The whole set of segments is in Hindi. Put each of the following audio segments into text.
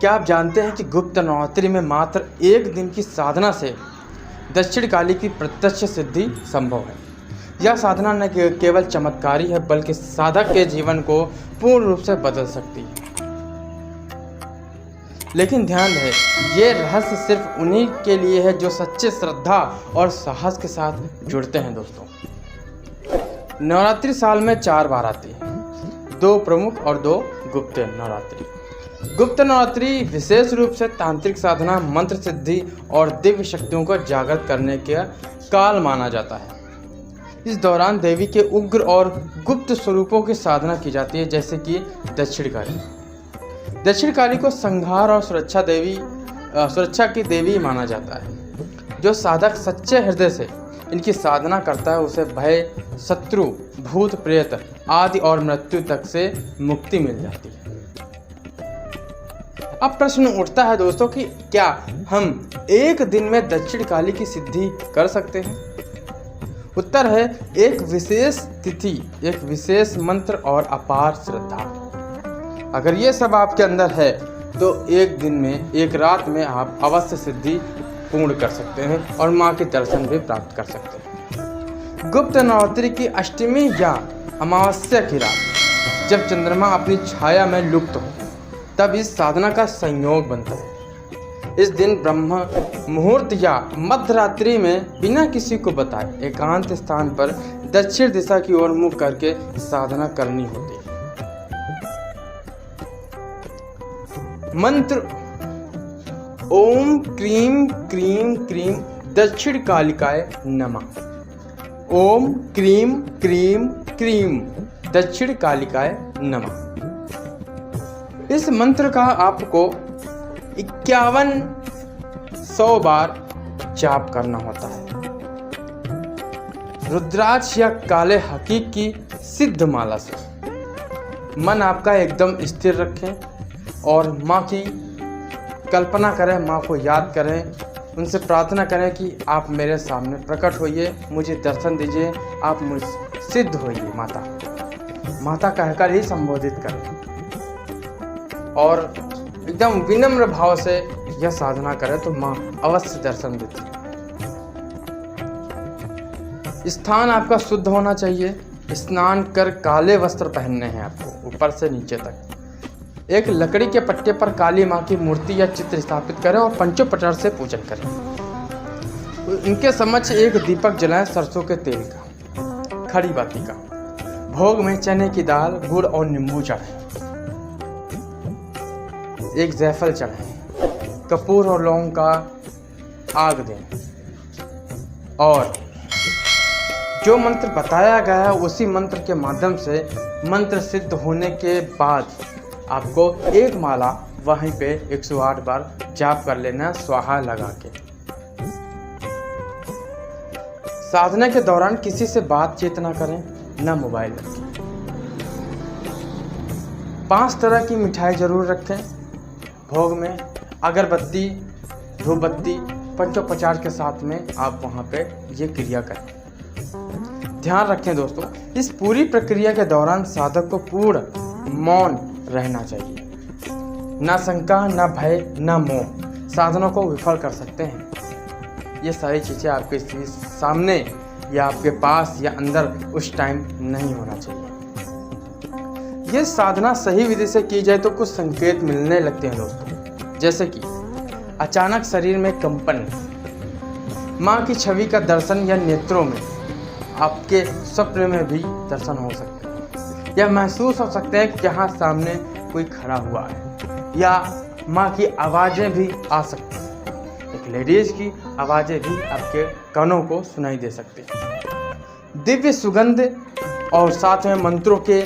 क्या आप जानते हैं कि गुप्त नवरात्रि में मात्र एक दिन की साधना से दक्षिण काली की प्रत्यक्ष सिद्धि संभव है। यह साधना न केवल चमत्कारी है बल्कि साधक के जीवन को पूर्ण रूप से बदल सकती है। लेकिन ध्यान रहे, ये रहस्य सिर्फ उन्हीं के लिए है जो सच्चे श्रद्धा और साहस के साथ जुड़ते हैं। दोस्तों, नवरात्रि साल में 4 बार आती है, 2 प्रमुख और 2 गुप्त नवरात्रि। गुप्त नवरात्रि विशेष रूप से तांत्रिक साधना, मंत्र सिद्धि और दिव्य शक्तियों को जागृत करने का काल माना जाता है। इस दौरान देवी के उग्र और गुप्त स्वरूपों की साधना की जाती है, जैसे कि दक्षिण काली। दक्षिण काली को संहार और सुरक्षा की देवी माना जाता है। जो साधक सच्चे हृदय से इनकी साधना करता है उसे भय, शत्रु, भूत प्रेत आदि और मृत्यु तक से मुक्ति मिल जाती है। अब प्रश्न उठता है दोस्तों कि क्या हम एक दिन में दक्षिण काली की सिद्धि कर सकते हैं? उत्तर है एक विशेष तिथि, एक विशेष मंत्र और अपार श्रद्धा। अगर ये सब आपके अंदर है तो एक दिन में, एक रात में आप अवश्य सिद्धि पूर्ण कर सकते हैं और माँ के दर्शन भी प्राप्त कर सकते हैं। गुप्त नवरात्रि की अष्टमी या अमावस्या की रात जब चंद्रमा अपनी छाया में लुप्त हो, तब इस साधना का संयोग बनता है। इस दिन ब्रह्म मुहूर्त या मध्यरात्रि में बिना किसी को बताए एकांत स्थान पर दक्षिण दिशा की ओर मुख करके साधना करनी होती है। मंत्र ओम क्रीम क्रीम क्रीम दक्षिण कालिकाय नमः। ओम क्रीम क्रीम क्रीम दक्षिण कालिकाय नमः। इस मंत्र का आपको 5100 बार जाप करना होता है। रुद्राक्ष या काले हकीक की सिद्ध माला से मन आपका एकदम स्थिर रखें और माँ की कल्पना करें, माँ को याद करें, उनसे प्रार्थना करें कि आप मेरे सामने प्रकट होइए, मुझे दर्शन दीजिए, आप मुझ सिद्ध होइए माता। माता कहकर ही संबोधित करें और एकदम विनम्र भाव से यह साधना करें तो माँ अवश्य दर्शन देती है। स्थान आपका शुद्ध होना चाहिए। स्नान कर काले वस्त्र पहनने हैं आपको ऊपर से नीचे तक। एक लकड़ी के पट्टे पर काली माँ की मूर्ति या चित्र स्थापित करें और पंचोपचार से पूजन करें। इनके समक्ष एक दीपक जलाएं सरसों के तेल का, खड़ी बाती का। भोग में चने की दाल, गुड़ और नींबू चढ़ाएं। एक जायफल चढ़ाएं, कपूर और लौंग का आग दें और जो मंत्र बताया गया है उसी मंत्र के माध्यम से मंत्र सिद्ध होने के बाद आपको एक माला वहीं पे 108 बार जाप कर लेना, स्वाहा लगा के। साधना के दौरान किसी से बातचीत ना करें, ना मोबाइल रखें। 5 तरह की मिठाई जरूर रखें। भोग में अगरबत्ती, धूपबत्ती, पंचोपचार के साथ में आप वहाँ पे ये क्रिया करें। ध्यान रखें दोस्तों, इस पूरी प्रक्रिया के दौरान साधक को पूर्ण मौन रहना चाहिए। ना शंका, ना भय, ना मोह साधनों को विफल कर सकते हैं। ये सारी चीज़ें आपके सामने या आपके पास या अंदर उस टाइम नहीं होना चाहिए। ये साधना सही विधि से की जाए तो कुछ संकेत मिलने लगते हैं दोस्तों, जैसे कि अचानक शरीर में कंपन, माँ की छवि का दर्शन या नेत्रों में, आपके स्वप्न में भी दर्शन हो सकते हैं। या महसूस हो सकते हैं कि यहाँ सामने कोई खड़ा हुआ है। या माँ की आवाज़ें भी आ सकती हैं। एक लेडीज़ की आवाज़ें भी आपके कानों को सुनाई दे सकती हैं। दिव्य सुगंध और साथ में मंत्रों के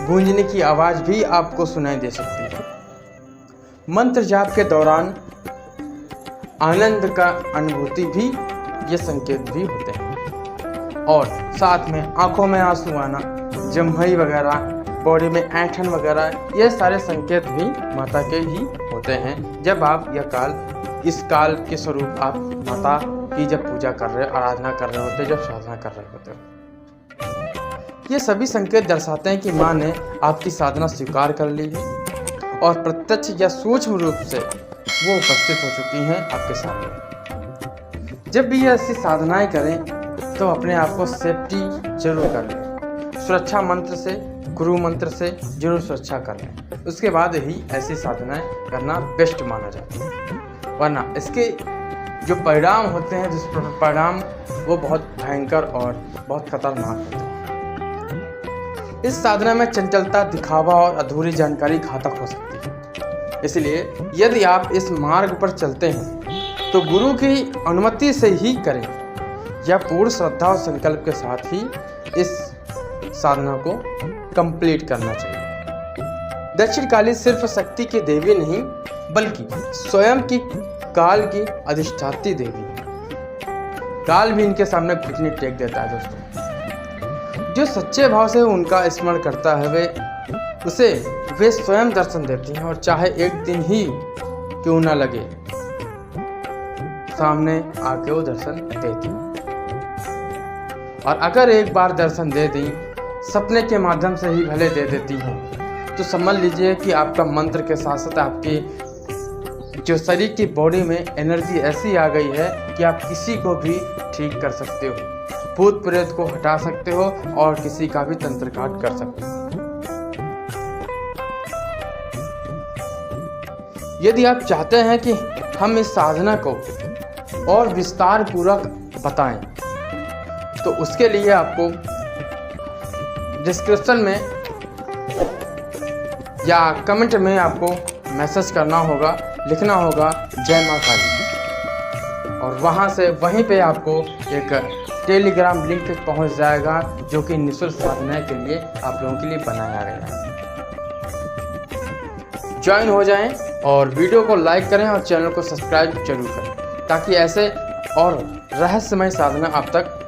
गूंजने की आवाज़ भी आपको सुनाई दे सकती है। मंत्र जाप के दौरान आनंद का अनुभूति भी ये संकेत भी होते हैं। और साथ में आंखों में आंसू आना, जम्भई वगैरह, बॉडी में ऐंठन वगैरह, ये सारे संकेत भी माता के ही होते हैं। जब आप यह काल, इस काल के स्वरूप आप माता की जब पूजा कर रहे, आराधना कर रहे होते, जब साधना कर रहे होते हो, ये सभी संकेत दर्शाते हैं कि माँ ने आपकी साधना स्वीकार कर ली है और प्रत्यक्ष या सूक्ष्म रूप से वो उपस्थित हो चुकी हैं आपके सामने। जब भी ऐसी साधनाएं करें तो अपने आप को सेफ्टी जरूर कर लें। सुरक्षा मंत्र से, गुरु मंत्र से जरूर सुरक्षा कर लें। उसके बाद ही ऐसी साधनाएं करना बेस्ट माना जाता है, वरना इसके जो परिणाम होते हैं, दुष्परिणाम, वो बहुत भयंकर और बहुत खतरनाक होते हैं। इस साधना में चंचलता, दिखावा और अधूरी जानकारी घातक हो सकती है। इसलिए यदि आप इस मार्ग पर चलते हैं तो गुरु की अनुमति से ही करें या पूर्ण श्रद्धा और संकल्प के साथ ही इस साधना को कंप्लीट करना चाहिए। दक्षिण काली सिर्फ शक्ति की देवी नहीं बल्कि स्वयं की काल की अधिष्ठात्री देवी है। काल भी इनके सामने घुटने टेक देता है दोस्तों। जो सच्चे भाव से उनका स्मरण करता है वे स्वयं दर्शन देती हैं, और चाहे एक दिन ही क्यों ना लगे सामने आके वो दर्शन देती हैं। और अगर एक बार दर्शन दे दी, सपने के माध्यम से ही भले दे देती हैं, तो समझ लीजिए कि आपका मंत्र के साथ साथ आपकी जो शरीर की बॉडी में एनर्जी ऐसी आ गई है कि आप किसी को भी ठीक कर सकते हो, भूत प्रेत को हटा सकते हो और किसी का भी तंत्र काट कर सकते हो। यदि आप चाहते हैं कि हम इस साधना को और विस्तार पूर्वक बताएं, तो उसके लिए आपको डिस्क्रिप्शन में या कमेंट में आपको मैसेज करना होगा, लिखना होगा जय मां काली, और वहीं पे आपको एक टेलीग्राम लिंक पहुंच जाएगा जो कि निःशुल्क साधना के लिए आप लोगों के लिए बनाया गया है। ज्वाइन हो जाएं और वीडियो को लाइक करें और चैनल को सब्सक्राइब जरूर करें, ताकि ऐसे और रहस्यमय साधना आप तक